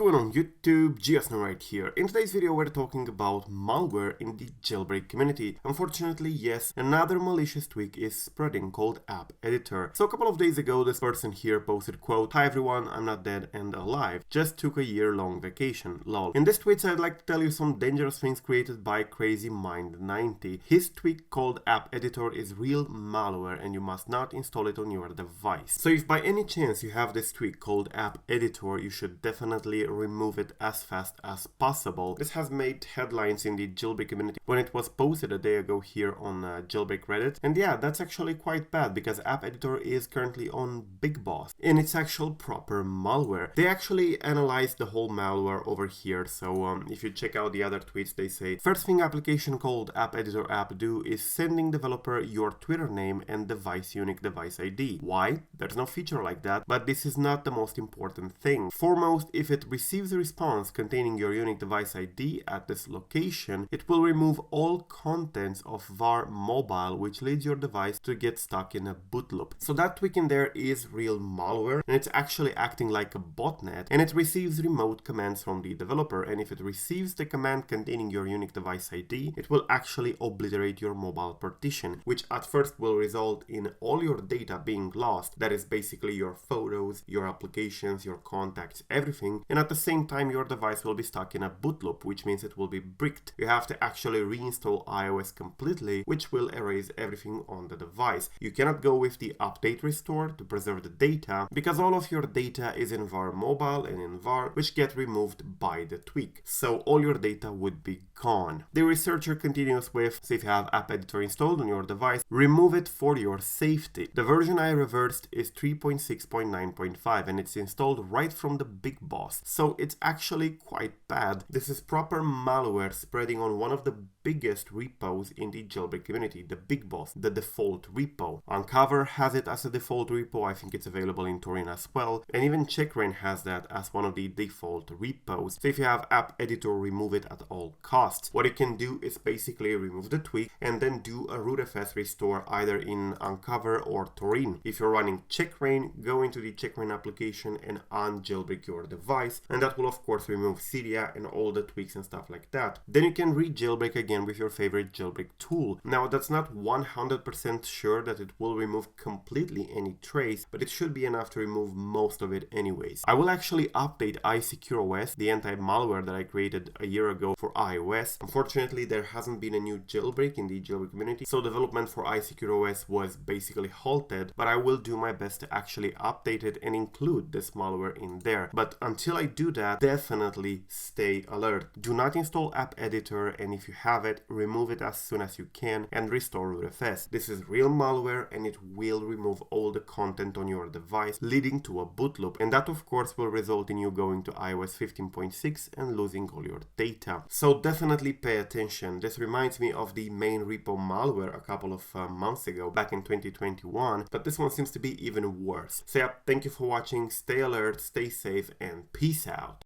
going on YouTube? Geosno right here. In today's video we're talking about malware in the jailbreak community. Unfortunately, yes, another malicious tweak is spreading called AppEditor. So a couple of days ago this person here posted, quote, "Hi everyone, I'm not dead and alive. Just took a year-long vacation, lol." In this tweet I'd like to tell you some dangerous things created by CrazyMind90. His tweak called AppEditor is real malware and you must not install it on your device. So if by any chance you have this tweak called AppEditor, you should definitely remove it as fast as possible. This has made headlines in the jailbreak community when it was posted a day ago here on Jailbreak Reddit. And yeah, that's actually quite bad because AppEditor is currently on BigBoss in its actual proper malware. They actually analyzed the whole malware over here. So if you check out the other tweets, they say, first thing application called AppEditor app do is sending developer your Twitter name and device unique device ID. Why? There's no feature like that, but this is not the most important thing. Foremost, if it receives a response containing your unique device ID at this location, it will remove all contents of var mobile, which leads your device to get stuck in a boot loop. So that tweak in there is real malware, and it's actually acting like a botnet, and it receives remote commands from the developer, and if it receives the command containing your unique device ID, it will actually obliterate your mobile partition, which at first will result in all your data being lost. That is basically your photos, your applications, your contacts, everything, and at the same time your device will be stuck in a boot loop, which means it will be bricked. You have to actually reinstall iOS completely, which will erase everything on the device. You cannot go with the update restore to preserve the data because all of your data is in var mobile and in var, which get removed by the tweak. So all your data would be gone. The researcher continues with, so if you have AppEditor installed on your device, remove it for your safety. The version I reversed is 3.6.9.5 and it's installed right from the BigBoss. So it's actually quite bad. This is proper malware spreading on one of the biggest repos in the jailbreak community, the BigBoss, the default repo. Uncover has it as a default repo. I think it's available in Turin as well. And even Checkra has that as one of the default repos. So if you have AppEditor, remove it at all costs. What you can do is basically remove the tweak and then do a rootfs restore either in Uncover or Turin. If you're running Checkra, go into the Checkra application and unjailbreak your device, and that will of course remove Cydia and all the tweaks and stuff like that. Then you can re-jailbreak again with your favorite jailbreak tool. Now that's not 100% sure that it will remove completely any trace, but it should be enough to remove most of it anyways. I will actually update iSecureOS, the anti-malware that I created a year ago for iOS. Unfortunately, there hasn't been a new jailbreak in the jailbreak community, so development for iSecureOS was basically halted, but I will do my best to actually update it and include this malware in there. But until I do that, definitely stay alert. Do not install AppEditor, and if you have it, remove it as soon as you can and restore rootfs. This is real malware and it will remove all the content on your device, leading to a boot loop, and that of course will result in you going to iOS 15.6 and losing all your data. So definitely pay attention. This reminds me of the main repo malware a couple of months ago, back in 2021, but this one seems to be even worse. So yeah, thank you for watching, stay alert, stay safe, and peace out.